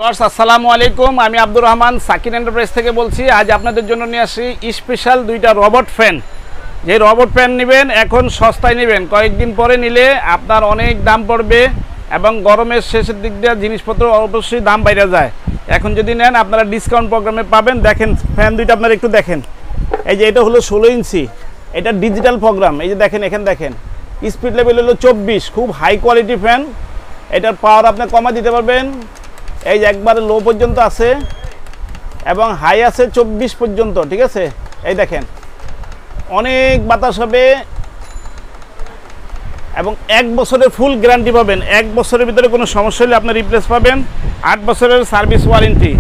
আসসালামু আলাইকুম, আমি আব্দুর রহমান সাকিন এন্টারপ্রাইজ থেকে বলছি। আজ আপনাদের জন্য নিয়ে আসি স্পেশাল দুইটা রবট ফ্যান। যে রবট ফ্যান নেবেন এখন সস্তায় নেবেন, কয়েকদিন পরে নিলে আপনার অনেক দাম পড়বে এবং গরমের শেষের দিক দিয়ে জিনিসপত্র অবশ্যই দাম বাইরে যায়। এখন যদি নেন আপনারা ডিসকাউন্ট প্রোগ্রামে পাবেন। দেখেন ফ্যান দুইটা আপনারা একটু দেখেন। এই যে এটা হলো 16 ইঞ্চি, এটা ডিজিটাল প্রোগ্রাম। এই যে দেখেন, এখানে দেখেন স্পিড লেভেল হলো 24, খুব হাই কোয়ালিটি ফ্যান। এটার পাওয়ার আপনি কমা দিতে পারবেন, এই যে একবারে লো পর্যন্ত আছে এবং হাই আছে 24 পর্যন্ত, ঠিক আছে। এই দেখেন অনেক বাতাস হবে এবং 1 বছরের ফুল গ্যারান্টি পাবেন। 1 বছরের ভিতরে কোনো সমস্যা হলে আপনি রিপ্লেস পাবেন, 8 বছরের সার্ভিস ওয়ারেন্টি।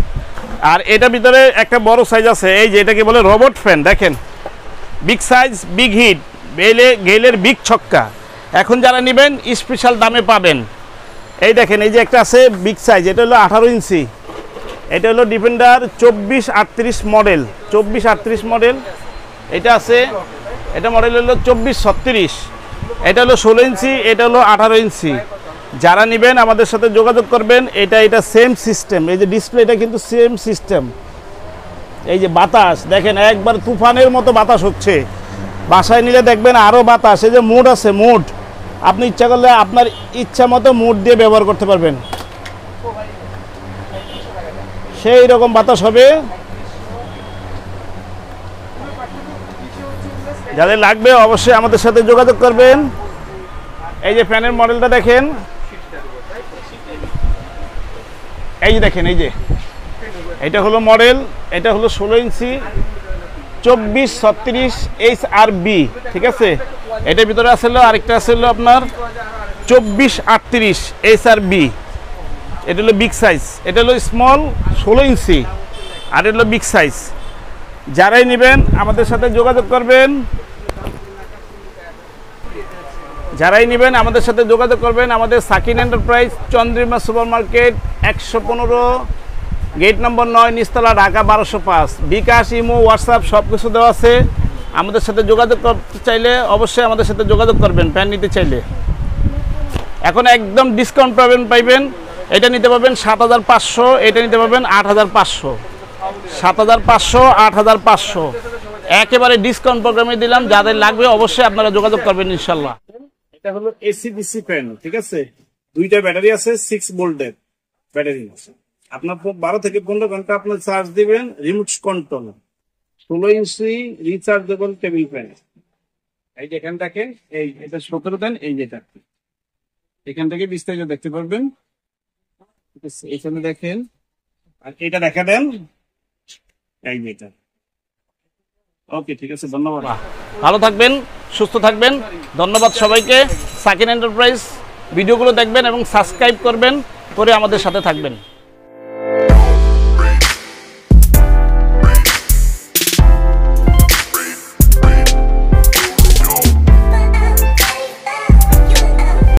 আর এটার ভিতরে একটা বড় সাইজ আছে, এই যে এটাকে বলে রবট ফ্যান। দেখেন বিগ সাইজ, বিগ হিট, গেলের বিগ ছক্কা। এখন যারা নেবেন স্পেশাল দামে পাবেন। এই দেখেন এই যে একটা আছে বিগ সাইজ, এটা হলো 18 ইঞ্চি, এটা হলো ডিফেন্ডার 2438 মডেল, 2438 মডেল এটা আছে। এটা মডেল হলো 2436, এটা হলো 16 ইঞ্চি, এটা হলো 18 ইঞ্চি। যারা নেবেন আমাদের সাথে যোগাযোগ করবেন। এটা সেম সিস্টেম, এই যে ডিসপ্লেটা কিন্তু সেম সিস্টেম। এই যে বাতাস দেখেন একবার তুফানের মতো বাতাস হচ্ছে, বাসায় নিলে দেখবেন আরও বাতাস। এই যে মুড আছে, মুড আপনি ইচ্ছা করলে আপনার ইচ্ছা মতো মুড দিয়ে ব্যবহার করতে পারবেন, সেই রকম বাতাস হবে। যাদের লাগবে অবশ্যই আমাদের সাথে যোগাযোগ করবেন। এই যে ফ্যানের মডেলটা দেখেন, এই যে দেখেন, এই যে এটা হলো মডেল, এটা হলো 16 ইঞ্চি 2436 HRB, ঠিক আছে। এটার ভিতরে আসলে আরেকটা আসলে আপনার 2438 HRB, এটা হলো বিগ সাইজ। এটা হলো স্মল 16 ইঞ্চি আর এটা হলো বিগ সাইজ। যারাই নেবেন আমাদের সাথে যোগাযোগ করবেন, আমাদের Sakin enterprise, Chandrima super market, 115 gate number 9, নিচতলা, ঢাকা 1205। বিকাশ, ইমো, হোয়াটসঅ্যাপ সব কিছু দেওয়া আছে। আমাদের সাথে যোগাযোগ করতে চাইলে অবশ্যই আমাদের সাথে যোগাযোগ করবেন ফ্যান নিতে চাইলে। এখন একদম ডিসকাউন্ট পাইবেন। এটা নিতে পারবেন 7500, এটা নিতে পারবেন 8500, 7500, 8500 একেবারে ডিসকাউন্ট প্রোগ্রামে দিলাম। যাদের লাগবে অবশ্যই আপনারা যোগাযোগ করবেন ইনশাল্লাহ। এটা হলো এসি-ডিসি ফ্যান, ঠিক আছে। দুইটা ব্যাটারি আছে, 6 ভোল্টের ব্যাটারি আছে। আপনার 12 থেকে 15 ঘন্টা আপনার চার্জ দিবেন, রিমোট কন্ট্রোল। 16 ইঞ্চি রিচার্জেবল টেবিল ফ্যান। এই যে এখানে দেখেন, এই এটা 17 দেন, এই যেটা এখান থেকে বিস্তারিত দেখতে পারবেন, ঠিক আছে। এখানে দেখেন, আর এটা দেখা দেন, এই যেটা। ওকে, ঠিক আছে, ধন্যবাদ। ভালো থাকবেন, সুস্থ থাকবেন। ধন্যবাদ সবাইকে। সাকিন এন্টারপ্রাইজ ভিডিওগুলো দেখবেন এবং সাবস্ক্রাইব করবেন, করে আমাদের সাথে থাকবেন।